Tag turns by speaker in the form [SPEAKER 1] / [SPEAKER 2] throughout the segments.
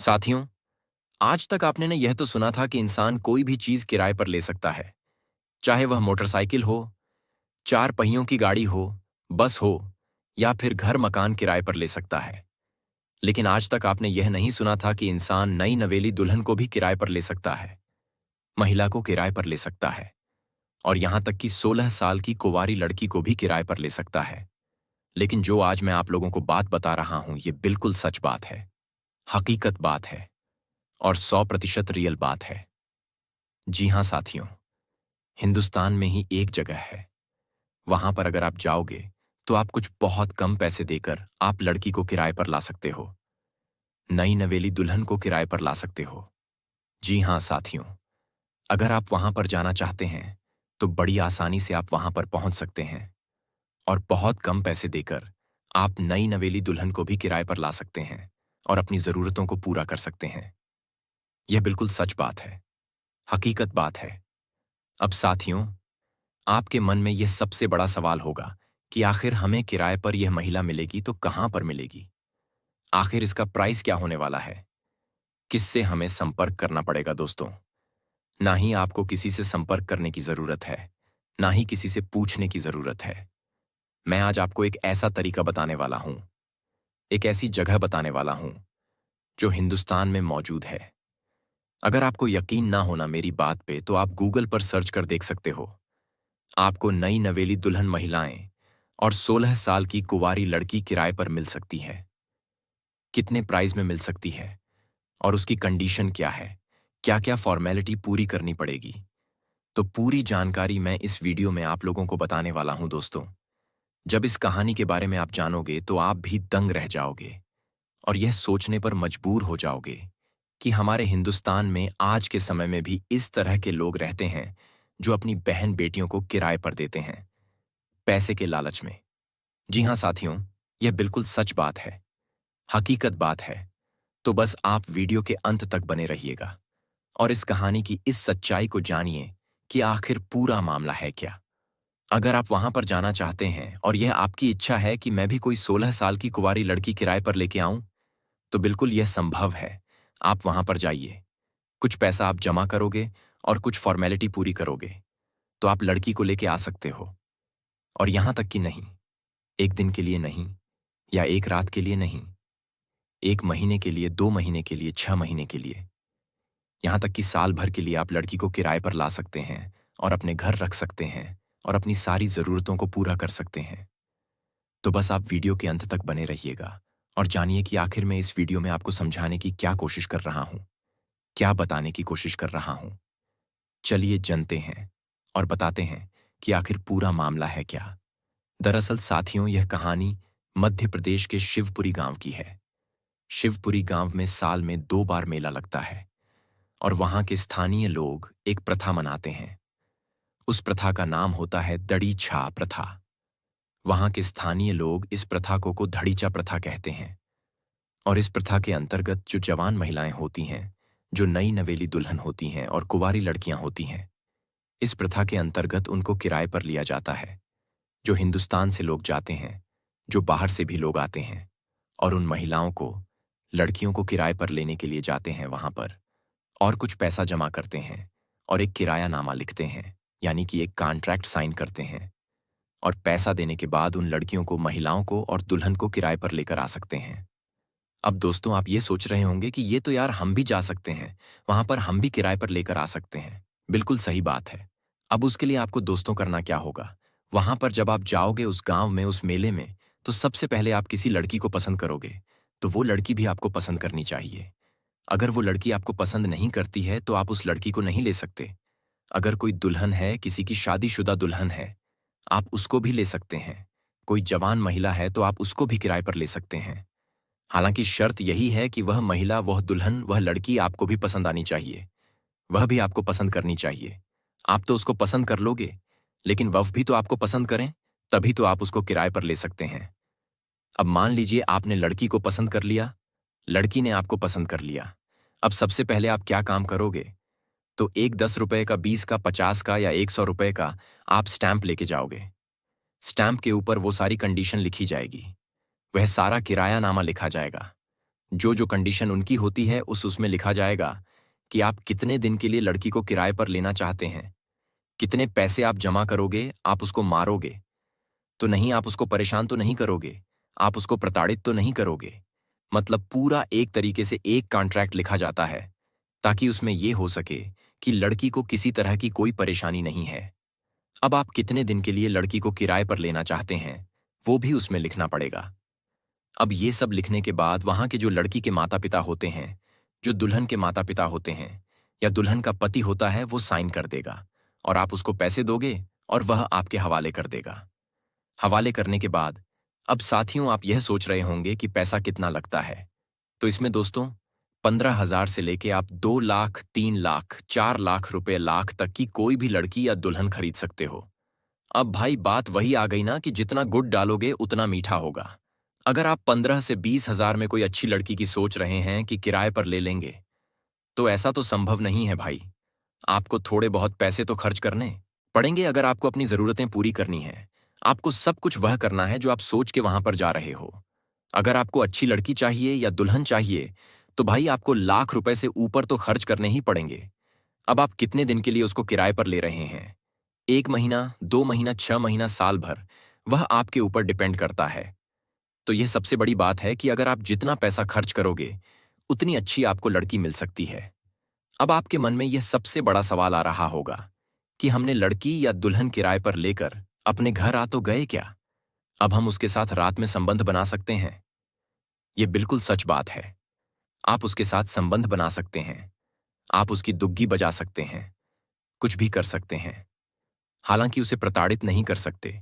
[SPEAKER 1] साथियों, आज तक आपने ना यह तो सुना था कि इंसान कोई भी चीज किराए पर ले सकता है, चाहे वह मोटरसाइकिल हो, चार पहियों की गाड़ी हो, बस हो या फिर घर मकान किराए पर ले सकता है। लेकिन आज तक आपने यह नहीं सुना था कि इंसान नई नवेली दुल्हन को भी किराए पर ले सकता है, महिला को किराए पर ले सकता है और यहां तक कि 16 साल की कुंवारी लड़की को भी किराए पर ले सकता है। लेकिन जो आज मैं आप लोगों को बात बता रहा हूं, यह बिल्कुल सच बात है, हकीकत बात है और 100% रियल बात है। जी हां साथियों, हिंदुस्तान में ही एक जगह है, वहां पर अगर आप जाओगे तो आप कुछ बहुत कम पैसे देकर आप लड़की को किराए पर ला सकते हो, नई नवेली दुल्हन को किराए पर ला सकते हो। जी हां साथियों, अगर आप वहां पर जाना चाहते हैं तो बड़ी आसानी से आप वहां पर पहुंच सकते हैं और बहुत कम पैसे देकर आप नई नवेली दुल्हन को भी किराए पर ला सकते हैं और अपनी जरूरतों को पूरा कर सकते हैं। यह बिल्कुल सच बात है, हकीकत बात है। अब साथियों, आपके मन में यह सबसे बड़ा सवाल होगा कि आखिर हमें किराए पर यह महिला मिलेगी तो कहां पर मिलेगी? आखिर इसका प्राइस क्या होने वाला है? किससे हमें संपर्क करना पड़ेगा दोस्तों? ना ही आपको किसी से संपर्क करने की जरूरत है, ना ही किसी से पूछने की जरूरत है। मैं आज आपको एक ऐसा तरीका बताने वाला हूं, एक ऐसी जगह बताने वाला हूं जो हिंदुस्तान में मौजूद है। अगर आपको यकीन ना होना मेरी बात पे तो आप गूगल पर सर्च कर देख सकते हो। आपको नई नवेली दुल्हन महिलाएं और 16 साल की कुंवारी लड़की किराए पर मिल सकती है। कितने प्राइस में मिल सकती है और उसकी कंडीशन क्या है, क्या क्या फॉर्मेलिटी पूरी करनी पड़ेगी, तो पूरी जानकारी मैं इस वीडियो में आप लोगों को बताने वाला हूं दोस्तों। जब इस कहानी के बारे में आप जानोगे तो आप भी दंग रह जाओगे और यह सोचने पर मजबूर हो जाओगे कि हमारे हिंदुस्तान में आज के समय में भी इस तरह के लोग रहते हैं जो अपनी बहन बेटियों को किराए पर देते हैं, पैसे के लालच में। जी हां साथियों, यह बिल्कुल सच बात है, हकीकत बात है। तो बस आप वीडियो के अंत तक बने रहिएगा और इस कहानी की इस सच्चाई को जानिए कि आखिर पूरा मामला है क्या। अगर आप वहां पर जाना चाहते हैं और यह आपकी इच्छा है कि मैं भी कोई 16 साल की कुंवारी लड़की किराए पर लेके आऊं, तो बिल्कुल यह संभव है। आप वहां पर जाइए, कुछ पैसा आप जमा करोगे और कुछ फॉर्मेलिटी पूरी करोगे तो आप लड़की को लेके आ सकते हो। और यहां तक कि नहीं, एक दिन के लिए नहीं या एक रात के लिए नहीं, एक महीने के लिए, 2 महीने के लिए, 6 महीने के लिए, यहां तक कि साल भर के लिए आप लड़की को किराए पर ला सकते हैं और अपने घर रख सकते हैं और अपनी सारी जरूरतों को पूरा कर सकते हैं। तो बस आप वीडियो के अंत तक बने रहिएगा और जानिए कि आखिर मैं इस वीडियो में आपको समझाने की क्या कोशिश कर रहा हूं, क्या बताने की कोशिश कर रहा हूं। चलिए जानते हैं और बताते हैं कि आखिर पूरा मामला है क्या। दरअसल साथियों, यह कहानी मध्य प्रदेश के शिवपुरी गांव की है। शिवपुरी गांव में साल में 2 बार मेला लगता है और वहां के स्थानीय लोग एक प्रथा मनाते हैं। उस प्रथा का नाम होता है दड़ी छा प्रथा। वहां के स्थानीय लोग इस प्रथा को धड़ीचा प्रथा कहते हैं और इस प्रथा के अंतर्गत जो जवान महिलाएं होती हैं, जो नई नवेली दुल्हन होती हैं और कुंवारी लड़कियां होती हैं, इस प्रथा के अंतर्गत उनको किराए पर लिया जाता है। जो हिंदुस्तान से लोग जाते हैं, जो बाहर से भी लोग आते हैं और उन महिलाओं को, लड़कियों को किराए पर लेने के लिए जाते हैं वहां पर और कुछ पैसा जमा करते हैं और एक किरायानामा लिखते हैं, यानी कि एक कॉन्ट्रैक्ट साइन करते हैं और पैसा देने के बाद उन लड़कियों को, महिलाओं को और दुल्हन को किराए पर लेकर आ सकते हैं। अब दोस्तों, आप ये सोच रहे होंगे कि ये तो यार हम भी जा सकते हैं, वहां पर हम भी किराए पर लेकर आ सकते हैं। बिल्कुल सही बात है। अब उसके लिए आपको दोस्तों करना क्या होगा? वहां पर जब आप जाओगे उस गांव में, उस मेले में, तो सबसे पहले आप किसी लड़की को पसंद करोगे, तो वो लड़की भी आपको पसंद करनी चाहिए। अगर वो लड़की आपको पसंद नहीं करती है तो आप उस लड़की को नहीं ले सकते। अगर कोई दुल्हन है, किसी की शादीशुदा दुल्हन है, आप उसको भी ले सकते हैं। कोई जवान महिला है तो आप उसको भी किराए पर ले सकते हैं। हालांकि शर्त यही है कि वह महिला, वह दुल्हन, वह लड़की आपको भी पसंद आनी चाहिए, वह भी आपको पसंद करनी चाहिए। आप तो उसको पसंद कर लोगे, लेकिन वह भी तो आपको पसंद करें, तभी तो आप उसको किराए पर ले सकते हैं। अब मान लीजिए आपने लड़की को पसंद कर लिया, लड़की ने आपको पसंद कर लिया। अब सबसे पहले आप क्या काम करोगे? तो एक 10 रुपए का, 20 का, 50 का या 100 रुपए का आप स्टैंप लेके जाओगे। स्टैंप के ऊपर वो सारी कंडीशन लिखी जाएगी, वह सारा किरायानामा लिखा जाएगा। जो जो कंडीशन उनकी होती है उसमें लिखा जाएगा कि आप कितने दिन के लिए लड़की को किराए पर लेना चाहते हैं, कितने पैसे आप जमा करोगे, आप उसको मारोगे तो नहीं, आप उसको परेशान तो नहीं करोगे, आप उसको प्रताड़ित तो नहीं करोगे। मतलब पूरा एक तरीके से एक कॉन्ट्रैक्ट लिखा जाता है ताकि उसमें यह हो सके कि लड़की को किसी तरह की कोई परेशानी नहीं है। अब आप कितने दिन के लिए लड़की को किराए पर लेना चाहते हैं वो भी उसमें लिखना पड़ेगा। अब ये सब लिखने के बाद वहां के जो लड़की के माता पिता होते हैं, जो दुल्हन के माता पिता होते हैं या दुल्हन का पति होता है, वो साइन कर देगा और आप उसको पैसे दोगे और वह आपके हवाले कर देगा। हवाले करने के बाद अब साथियों आप यह सोच रहे होंगे कि पैसा कितना लगता है। तो इसमें दोस्तों 15,000 से लेके आप 2 लाख, 3 लाख, 4 लाख रुपए लाख तक की कोई भी लड़की या दुल्हन खरीद सकते हो। अब भाई बात वही आ गई ना कि जितना गुड़ डालोगे उतना मीठा होगा। अगर आप 15 से 20,000 में कोई अच्छी लड़की की सोच रहे हैं कि किराए पर ले लेंगे, तो ऐसा तो संभव नहीं है भाई। आपको थोड़े बहुत पैसे तो खर्च करने पड़ेंगे अगर आपको अपनी जरूरतें पूरी करनी है। आपको सब कुछ वह करना है जो आप सोच के वहां पर जा रहे हो। अगर आपको अच्छी लड़की चाहिए या दुल्हन चाहिए, तो भाई आपको लाख रुपए से ऊपर तो खर्च करने ही पड़ेंगे। अब आप कितने दिन के लिए उसको किराए पर ले रहे हैं, 1 महीना, 2 महीना, 6 महीना, साल भर, वह आपके ऊपर डिपेंड करता है। तो यह सबसे बड़ी बात है कि अगर आप जितना पैसा खर्च करोगे उतनी अच्छी आपको लड़की मिल सकती है। अब आपके मन में यह सबसे बड़ा सवाल आ रहा होगा कि हमने लड़की या दुल्हन किराए पर लेकर अपने घर आ तो गए क्या, अब हम उसके साथ रात में संबंध बना सकते हैं? यह बिल्कुल सच बात है। आप उसके साथ संबंध बना सकते हैं, आप उसकी दुग्गी बजा सकते हैं, कुछ भी कर सकते हैं। हालांकि उसे प्रताड़ित नहीं कर सकते,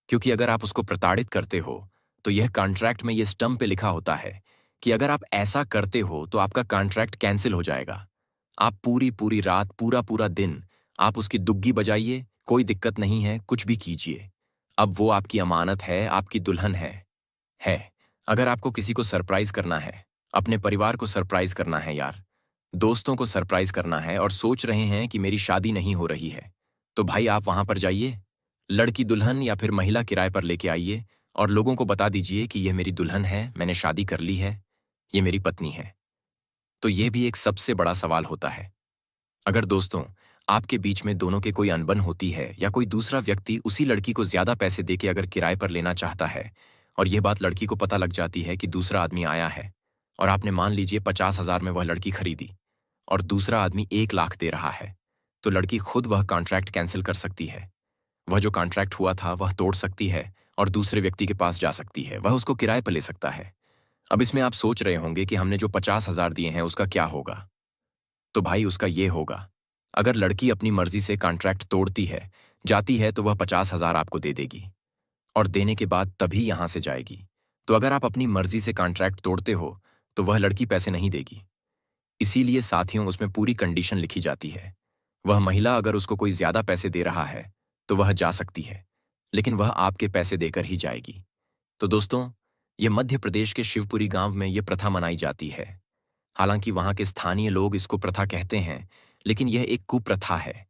[SPEAKER 1] क्योंकि अगर आप उसको प्रताड़ित करते हो तो यह कॉन्ट्रैक्ट में यह स्टंप पे लिखा होता है कि अगर आप ऐसा करते हो तो आपका कॉन्ट्रैक्ट कैंसिल हो जाएगा। आप पूरी पूरी रात, पूरा पूरा दिन आप उसकी दुग्गी बजाइए, कोई दिक्कत नहीं है, कुछ भी कीजिए। अब वो आपकी अमानत है, आपकी दुल्हन है। अगर आपको किसी को सरप्राइज करना है, अपने परिवार को सरप्राइज करना है यार, दोस्तों को सरप्राइज करना है और सोच रहे हैं कि मेरी शादी नहीं हो रही है, तो भाई आप वहां पर जाइए, लड़की दुल्हन या फिर महिला किराए पर लेके आइए और लोगों को बता दीजिए कि यह मेरी दुल्हन है, मैंने शादी कर ली है, ये मेरी पत्नी है। तो यह भी एक सबसे बड़ा सवाल होता है। अगर दोस्तों आपके बीच में दोनों के कोई अनबन होती है या कोई दूसरा व्यक्ति उसी लड़की को ज्यादा पैसे देके अगर किराए पर लेना चाहता है और यह बात लड़की को पता लग जाती है कि दूसरा आदमी आया है और आपने मान लीजिए 50,000 में वह लड़की खरीदी और दूसरा आदमी 1 लाख दे रहा है, तो लड़की खुद वह कॉन्ट्रैक्ट कैंसिल कर सकती है। वह जो कॉन्ट्रैक्ट हुआ था वह तोड़ सकती है और दूसरे व्यक्ति के पास जा सकती है, वह उसको किराए पर ले सकता है। अब इसमें आप सोच रहे होंगे कि हमने जो 50,000 दिए हैं उसका क्या होगा। तो भाई उसका ये होगा, अगर लड़की अपनी मर्जी से कॉन्ट्रैक्ट तोड़ती है, जाती है, तो वह 50,000 आपको दे देगी और देने के बाद तभी यहां से जाएगी। तो अगर आप अपनी मर्जी से कॉन्ट्रैक्ट तोड़ते हो तो वह लड़की पैसे नहीं देगी। इसीलिए साथियों उसमें पूरी कंडीशन लिखी जाती है। वह महिला अगर उसको कोई ज्यादा पैसे दे रहा है तो वह जा सकती है, लेकिन वह आपके पैसे देकर ही जाएगी। तो दोस्तों यह मध्य प्रदेश के शिवपुरी गांव में यह प्रथा मनाई जाती है। हालांकि वहां के स्थानीय लोग इसको प्रथा कहते हैं, लेकिन यह एक कुप्रथा है।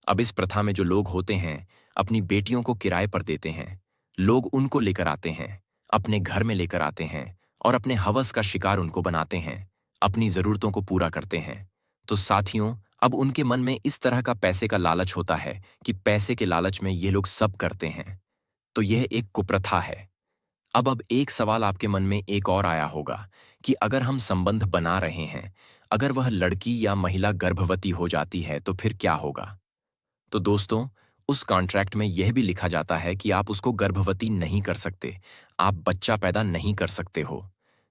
[SPEAKER 1] अब इस प्रथा में जो लोग होते हैं अपनी बेटियों को किराए पर देते हैं, लोग उनको लेकर आते हैं, अपने घर में लेकर आते हैं और अपने हवस का शिकार उनको बनाते हैं, अपनी जरूरतों को पूरा करते हैं। तो साथियों अब उनके मन में इस तरह का पैसे का लालच होता है कि पैसे के लालच में ये लोग सब करते हैं। तो यह एक कुप्रथा है। अब एक सवाल आपके मन में एक और आया होगा कि अगर हम संबंध बना रहे हैं, अगर वह लड़की या महिला गर्भवती हो जाती है तो फिर क्या होगा? तो दोस्तों उस कॉन्ट्रैक्ट में यह भी लिखा जाता है कि आप उसको गर्भवती नहीं कर सकते, आप बच्चा पैदा नहीं कर सकते हो।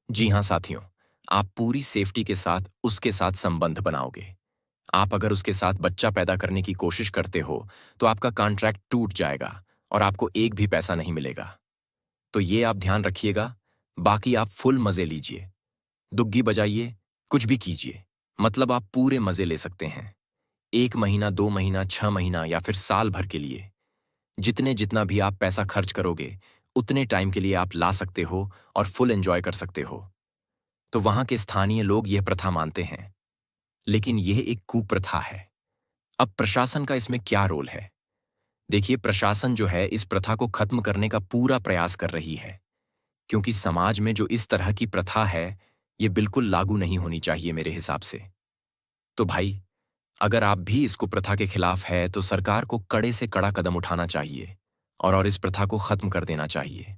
[SPEAKER 1] जी हाँ साथियों, आप पूरी सेफ्टी के साथ उसके साथ संबंध बनाओगे। आप अगर उसके साथ बच्चा पैदा करने की कोशिश करते हो तो आपका कॉन्ट्रैक्ट टूट जाएगा और आपको एक भी पैसा नहीं मिलेगा। तो ये आप ध्यान रखिएगा। बाकी आप फुल मजे लीजिए, दुग्गी बजाइए, कुछ भी कीजिए, मतलब आप पूरे मजे ले सकते हैं। 1 महीना, 2 महीना, 6 महीना या फिर साल भर के लिए जितने जितना भी आप पैसा खर्च करोगे उतने टाइम के लिए आप ला सकते हो और फुल एंजॉय कर सकते हो। तो वहां के स्थानीय लोग यह प्रथा मानते हैं, लेकिन यह एक कुप्रथा है। अब प्रशासन का इसमें क्या रोल है? देखिए प्रशासन जो है इस प्रथा को खत्म करने का पूरा प्रयास कर रही है, क्योंकि समाज में जो इस तरह की प्रथा है ये बिल्कुल लागू नहीं होनी चाहिए मेरे हिसाब से। तो भाई, अगर आप भी इस कुप्रथा के खिलाफ है तो सरकार को कड़े से कड़ा कदम उठाना चाहिए और इस प्रथा को खत्म कर देना चाहिए।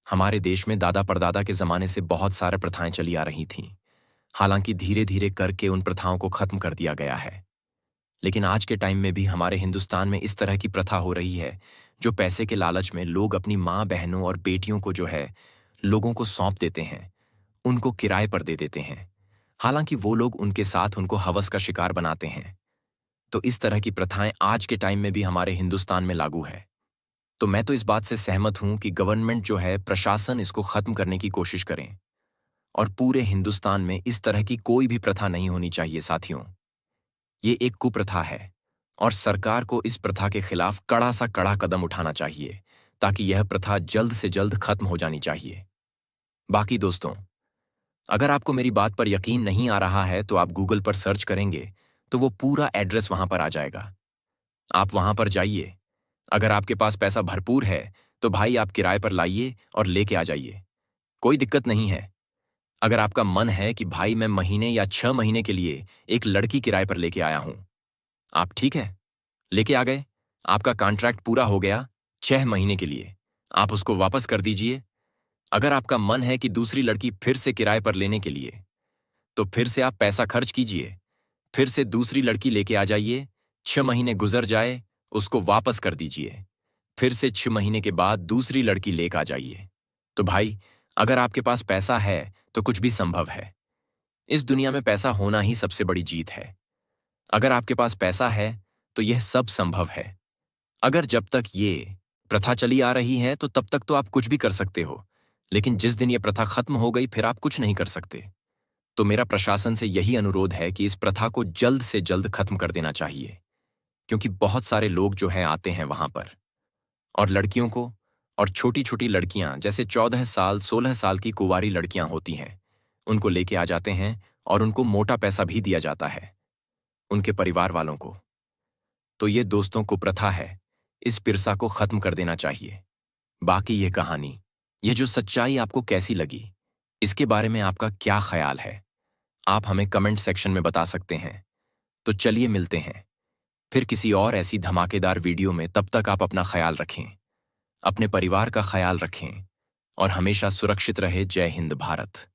[SPEAKER 1] हमारे देश में दादा परदादा के जमाने से बहुत सारे प्रथाएं चली आ रही थीं। हालांकि धीरे धीरे करके उन प्रथाओं को खत्म कर दिया गया है। लेकिन आज के टाइम में भी हमारे हिंदुस्तान में इस तरह की प्रथा हो रही है, जो पैसे के लालच में लोग अपनी माँ बहनों और बेटियों को जो है लोगों को सौंप देते हैं, उनको किराए पर दे देते हैं। हालांकि वो लोग उनके साथ उनको हवस का शिकार बनाते हैं। तो इस तरह की प्रथाएं आज के टाइम में भी हमारे हिंदुस्तान में लागू है। तो मैं तो इस बात से सहमत हूं कि गवर्नमेंट जो है, प्रशासन इसको खत्म करने की कोशिश करें और पूरे हिंदुस्तान में इस तरह की कोई भी प्रथा नहीं होनी चाहिए साथियों। ये एक कुप्रथा है और सरकार को इस प्रथा के खिलाफ कड़ा सा कड़ा कदम उठाना चाहिए ताकि यह प्रथा जल्द से जल्द खत्म हो जानी चाहिए। बाकी दोस्तों, अगर आपको मेरी बात पर यकीन नहीं आ रहा है तो आप गूगल पर सर्च करेंगे तो वो पूरा एड्रेस वहां पर आ जाएगा। आप वहां पर जाइए। अगर आपके पास पैसा भरपूर है तो भाई आप किराए पर लाइए और लेके आ जाइए, कोई दिक्कत नहीं है। अगर आपका मन है कि भाई मैं महीने या 6 महीने के लिए एक लड़की किराए पर लेके आया हूं, आप ठीक है, लेके आ गए, आपका कॉन्ट्रैक्ट पूरा हो गया 6 महीने के लिए, आप उसको वापस कर दीजिए। अगर आपका मन है कि दूसरी लड़की फिर से किराए पर लेने के लिए, तो फिर से आप पैसा खर्च कीजिए, फिर से दूसरी लड़की लेके आ जाइए। 6 महीने गुजर जाए, उसको वापस कर दीजिए, फिर से 6 महीने के बाद दूसरी लड़की लेकर आ जाइए। तो भाई, अगर आपके पास पैसा है तो कुछ भी संभव है। इस दुनिया में पैसा होना ही सबसे बड़ी जीत है। अगर आपके पास पैसा है तो यह सब संभव है। अगर जब तक ये प्रथा चली आ रही है तो तब तक तो आप कुछ भी कर सकते हो, लेकिन जिस दिन ये प्रथा खत्म हो गई फिर आप कुछ नहीं कर सकते। तो मेरा प्रशासन से यही अनुरोध है कि इस प्रथा को जल्द से जल्द खत्म कर देना चाहिए, क्योंकि बहुत सारे लोग जो हैं आते हैं वहां पर और लड़कियों को, और छोटी छोटी लड़कियां जैसे 14 साल 16 साल की कुंवारी लड़कियां होती हैं, उनको लेके आ जाते हैं और उनको मोटा पैसा भी दिया जाता है उनके परिवार वालों को। तो ये दोस्तों को प्रथा है, इस पिरसा को खत्म कर देना चाहिए। बाकी ये कहानी, ये जो सच्चाई आपको कैसी लगी, इसके बारे में आपका क्या ख्याल है, आप हमें कमेंट सेक्शन में बता सकते हैं। तो चलिए मिलते हैं फिर किसी और ऐसी धमाकेदार वीडियो में। तब तक आप अपना ख्याल रखें, अपने परिवार का ख्याल रखें और हमेशा सुरक्षित रहे। जय हिंद भारत।